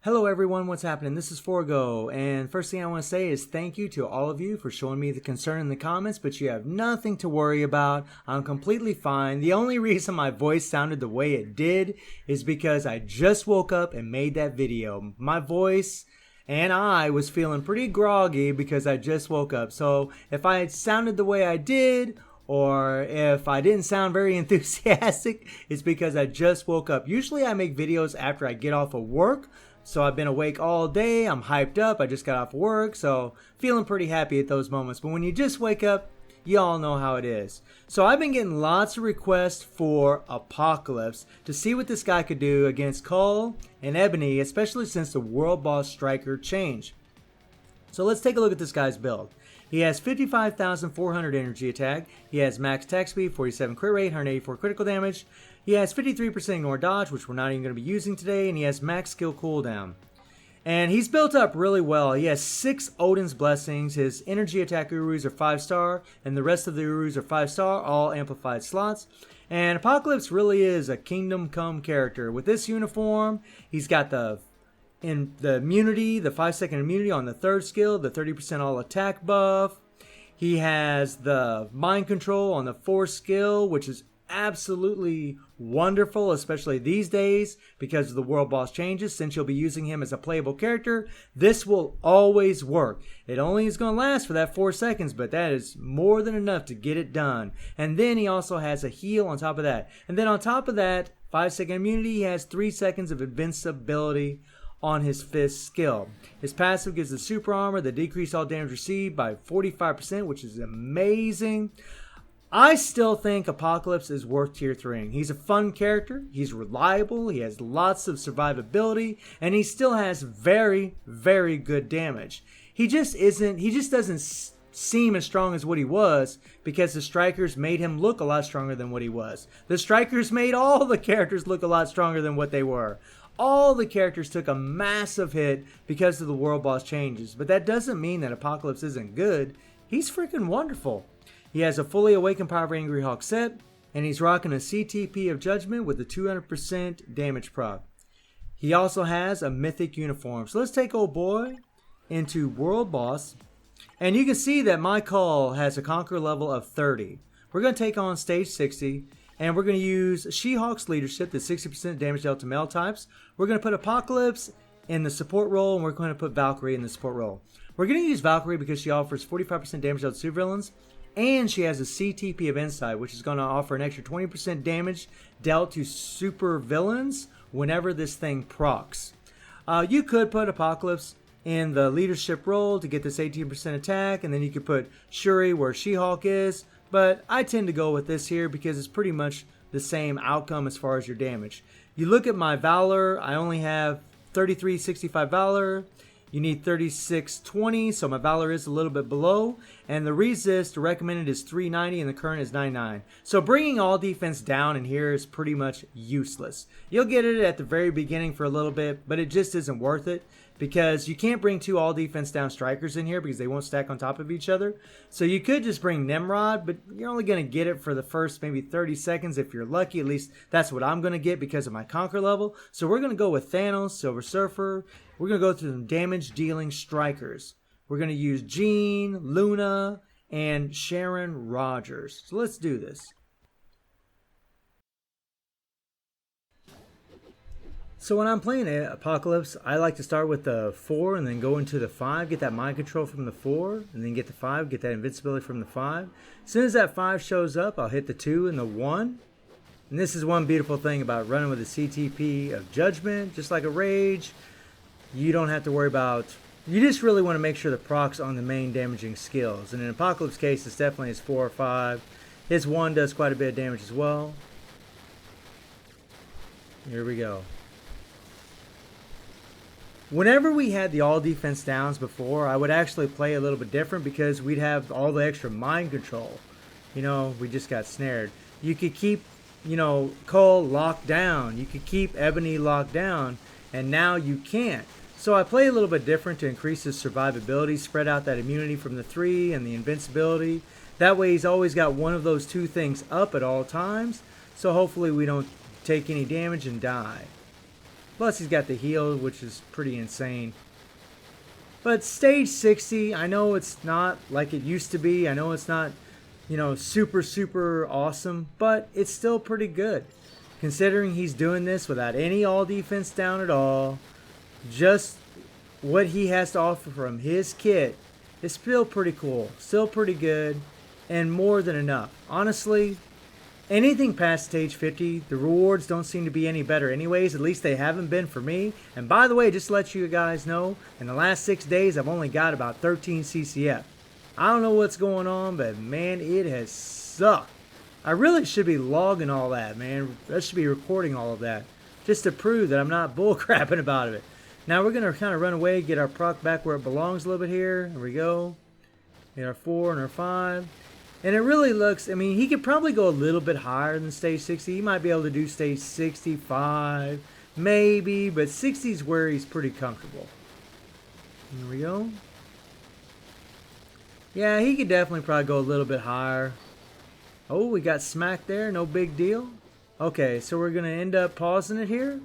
Hello everyone, what's happening? This is Forgo, and first thing I want to say is thank you to all of you for showing me the concern in the comments, but you have nothing to worry about. I'm completely fine. The only reason my voice sounded the way it did is because I just woke up and made that video. My voice and I was feeling pretty groggy because I just woke up. So if I had sounded the way I did, or if I didn't sound very enthusiastic, it's because I just woke up. Usually I make videos after I get off of work. So I've been awake all day, I'm hyped up, I just got off work, so feeling pretty happy at those moments. But when you just wake up, you all know how it is. So I've been getting lots of requests for Apocalypse to see what this guy could do against Cull and Ebony, especially since the World Boss Striker changed. So let's take a look at this guy's build. He has 55,400 energy attack, he has max attack speed, 47 crit rate, 184 critical damage, he has 53% ignore dodge, which we're not even going to be using today, and he has max skill cooldown. And he's built up really well. He has 6 Odin's Blessings, his energy attack Urus are 5-star, and the rest of the Urus are 5-star, all amplified slots. And Apocalypse really is a Kingdom Come character. With this uniform, he's got the immunity, the 5-second immunity on the 3rd skill, the 30% all attack buff. He has the mind control on the 4th skill, which is absolutely wonderful, especially these days because of the world boss changes. Since you'll be using him as a playable character, this will always work. It only is going to last for that 4 seconds, but that is more than enough to get it done. And then he also has a heal on top of that. And then on top of that, 5-second immunity, he has 3 seconds of invincibility on his 5th skill. His passive gives the super armor that decreases all damage received by 45%, which is amazing. I still think Apocalypse is worth tier 3. He's a fun character, he's reliable, he has lots of survivability, and he still has very, very good damage. He just doesn't seem as strong as what he was because the Strikers made him look a lot stronger than what he was. The Strikers made all the characters look a lot stronger than what they were. All the characters took a massive hit because of the world boss changes, but that doesn't mean that Apocalypse isn't good. He's freaking wonderful. He has a fully awakened Power of Angry Hawk set, and he's rocking a CTP of Judgment with a 200% damage proc. He also has a mythic uniform. So let's take old boy into World Boss, and you can see that my Cull has a Conquer level of 30. We're going to take on stage 60, and we're going to use She-Hulk's leadership, the 60% damage dealt to male types. We're going to put Apocalypse in the support role, and we're going to put Valkyrie in the support role. We're going to use Valkyrie because she offers 45% damage dealt to supervillains, and she has a CTP of Insight, which is going to offer an extra 20% damage dealt to super villains whenever this thing procs. You could put Apocalypse in the leadership role to get this 18% attack, and then you could put Shuri where She-Hulk is, but I tend to go with this here because it's pretty much the same outcome as far as your damage. You look at my Valor, I only have 3365 Valor. You need 3620, so my Valor is a little bit below. And the resist, the recommended is 390 and the current is 99. So bringing all defense down in here is pretty much useless. You'll get it at the very beginning for a little bit, but it just isn't worth it because you can't bring 2 all defense down strikers in here because they won't stack on top of each other. So you could just bring Nimrod, but you're only going to get it for the first maybe 30 seconds if you're lucky. At least that's what I'm going to get because of my Conquer level. So we're going to go with Thanos, Silver Surfer. We're going to go through some damage dealing strikers. We're going to use Jean, Luna, and Sharon Rogers. So let's do this. So when I'm playing Apocalypse, I like to start with the 4 and then go into the 5, get that mind control from the 4, and then get the 5, get that invincibility from the 5. As soon as that 5 shows up, I'll hit the 2 and the 1. And this is one beautiful thing about running with a CTP of Judgment, just like a Rage. You don't have to worry about, you just really want to make sure the procs on the main damaging skills. And in Apocalypse case, it's definitely his 4 or 5. His 1 does quite a bit of damage as well. Here we go. Whenever we had the all defense downs before, I would actually play a little bit different because we'd have all the extra mind control. You know, we just got snared. You could keep, Cull locked down. You could keep Ebony locked down, and now you can't. So I play a little bit different to increase his survivability, spread out that immunity from the 3 and the invincibility. That way he's always got one of those 2 things up at all times. So hopefully we don't take any damage and die. Plus he's got the heal, which is pretty insane. But stage 60, I know it's not like it used to be. I know it's not, you know, super, super awesome, but it's still pretty good. Considering he's doing this without any all defense down at all, just what he has to offer from his kit is still pretty cool, still pretty good, and more than enough. Honestly, anything past stage 50, the rewards don't seem to be any better anyways. At least they haven't been for me. And by the way, just to let you guys know, in the last 6 days, I've only got about 13 CCF. I don't know what's going on, but man, it has sucked. I really should be logging all that, man. I should be recording all of that, just to prove that I'm not bullcrapping about it. Now we're going to kind of run away, get our proc back where it belongs a little bit here. There we go. Get our 4 and our 5. And it really looks, I mean, he could probably go a little bit higher than stage 60. He might be able to do stage 65, maybe, but 60 is where he's pretty comfortable. Here we go. Yeah, he could definitely probably go a little bit higher. Oh, we got smacked there, no big deal. Okay, so we're going to end up pausing it here.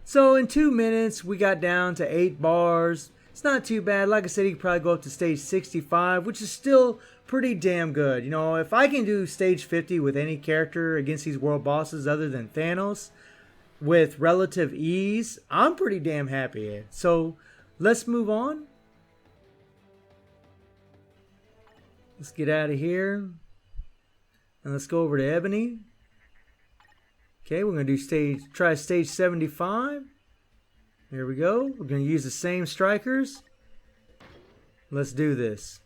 So in 2 minutes, we got down to 8 bars. It's not too bad. Like I said, he could probably go up to stage 65, which is still pretty damn good. You know, if I can do stage 50 with any character against these world bosses other than Thanos with relative ease, I'm pretty damn happy. So let's move on. Let's get out of here. And let's go over to Ebony. Okay, we're going to do try stage 75. There we go. We're going to use the same strikers. Let's do this.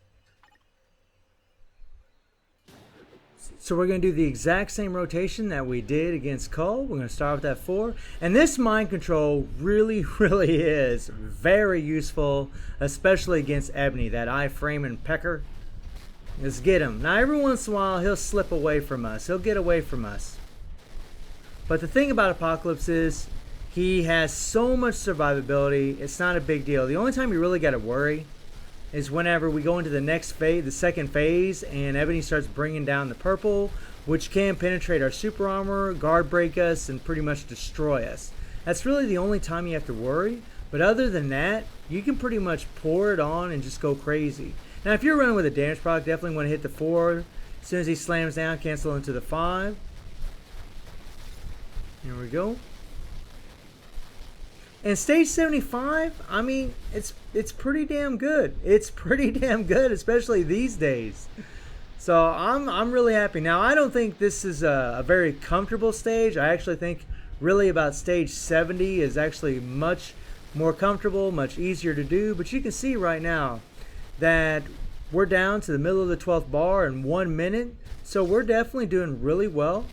So we're going to do the exact same rotation that we did against Cull. We're going to start with that 4. And this mind control really, really is very useful, especially against Ebony, that iframe and pecker. Let's get him. Now every once in a while he'll slip away from us. He'll get away from us. But the thing about Apocalypse is he has so much survivability, it's not a big deal. The only time you really got to worry is whenever we go into the next phase, the second phase, and Ebony starts bringing down the purple, which can penetrate our super armor, guard break us, and pretty much destroy us. That's really the only time you have to worry. But other than that, you can pretty much pour it on and just go crazy. Now if you're running with a damage proc, definitely want to hit the 4. As soon as he slams down, cancel into the 5. Here we go. And stage 75, I mean, it's pretty damn good. It's pretty damn good, especially these days. So I'm really happy. Now I don't think this is a very comfortable stage. I actually think really about stage 70 is actually much more comfortable, much easier to do. But you can see right now that we're down to the middle of the 12th bar in 1 minute. So we're definitely doing really well.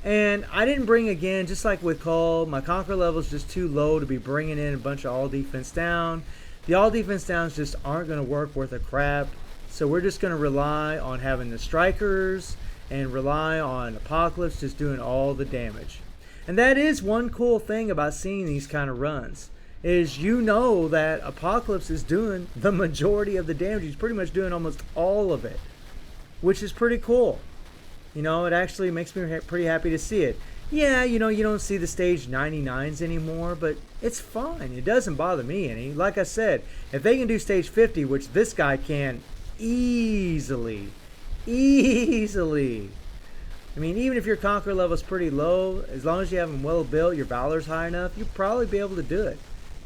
And I didn't bring, again, just like with Cull, my conquer level is just too low to be bringing in a bunch of all defense down. The all defense downs just aren't going to work worth a crap. So we're just going to rely on having the strikers and rely on Apocalypse just doing all the damage. And that is one cool thing about seeing these kind of runs, is you know that Apocalypse is doing the majority of the damage. He's pretty much doing almost all of it, which is pretty cool. You know, it actually makes me pretty happy to see it. Yeah, you know, you don't see the stage 99s anymore, but it's fine. It doesn't bother me any. Like I said, if they can do stage 50, which this guy can easily. I mean, even if your conquer level is pretty low, as long as you have them well built, your valor's high enough, you'll probably be able to do it.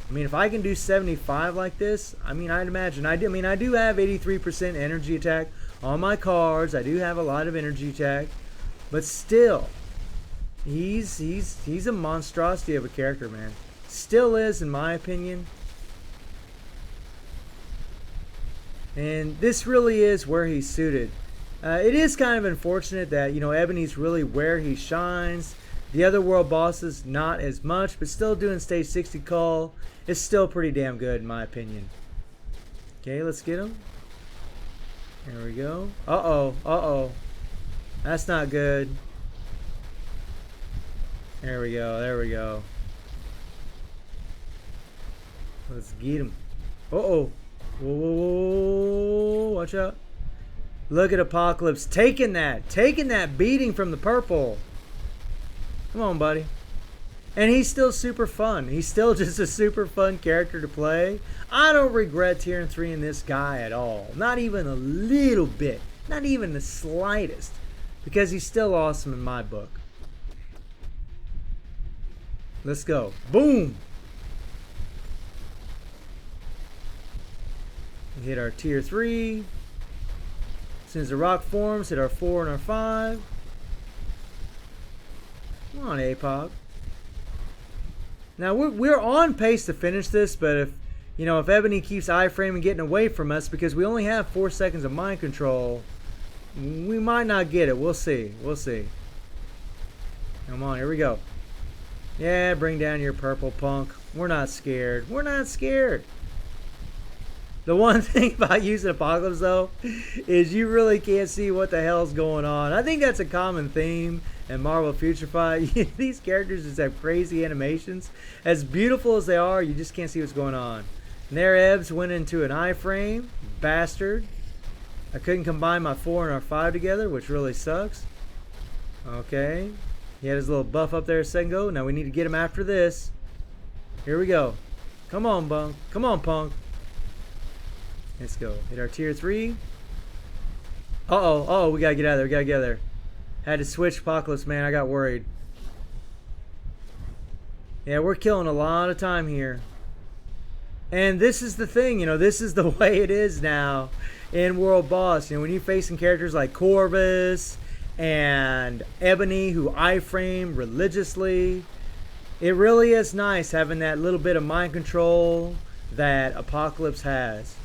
I mean, if I can do 75 like this, I mean, I'd imagine. I do have 83% energy attack on my cards. I do have a lot of energy attack, but still, he's a monstrosity of a character, man. Still is, in my opinion. And this really is where he's suited. It is kind of unfortunate that, you know, Ebony's really where he shines. The other world bosses, not as much, but still doing stage 60 Cull is still pretty damn good, in my opinion. Okay, let's get him. There we go. Uh-oh. That's not good. There we go. Let's get him. Uh-oh. Whoa. Watch out. Look at Apocalypse taking that beating from the purple. Come on, buddy. And he's still super fun. He's still just a super fun character to play. I don't regret tier 3 in this guy at all. Not even a little bit. Not even the slightest. Because he's still awesome in my book. Let's go. Boom! We hit our tier 3. As soon as the rock forms, hit our 4 and our 5. Come on, APOC. Now we're on pace to finish this, but if Ebony keeps iframing getting away from us because we only have 4 seconds of mind control, we might not get it. We'll see. We'll see. Come on, here we go. Yeah, bring down your purple punk. We're not scared. We're not scared. The one thing about using Apocalypse though is you really can't see what the hell's going on. I think that's a common theme in Marvel Future Fight. These characters just have crazy animations. As beautiful as they are, you just can't see what's going on. And there Ebbs went into an iframe. Bastard. I couldn't combine my 4 and our 5 together, which really sucks. Okay. He had his little buff up there a second ago. Now we need to get him after this. Here we go. Come on, Punk. Come on, Punk. Let's go. Hit our tier 3. Uh-oh. Uh-oh, we gotta get out of there. We gotta get out of there. Had to switch Apocalypse, man. I got worried. Yeah, we're killing a lot of time here. And this is the thing, this is the way it is now in World Boss. When you're facing characters like Corvus and Ebony who iframe religiously, it really is nice having that little bit of mind control that Apocalypse has.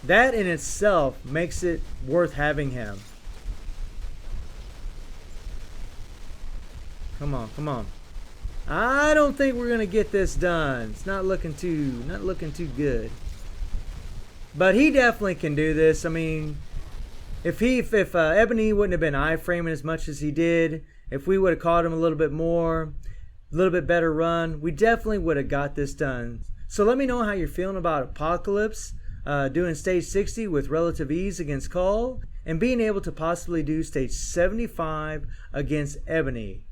That in itself makes it worth having him. Come on, come on. I don't think we're gonna get this done. It's not looking too good. But he definitely can do this. I mean, if Ebony wouldn't have been iframing as much as he did, if we would have caught him a little bit more, a little bit better run, we definitely would have got this done. So let me know how you're feeling about Apocalypse doing stage 60 with relative ease against Cull, and being able to possibly do stage 75 against Ebony.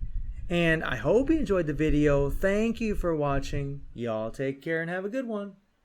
And I hope you enjoyed the video. Thank you for watching. Y'all take care and have a good one.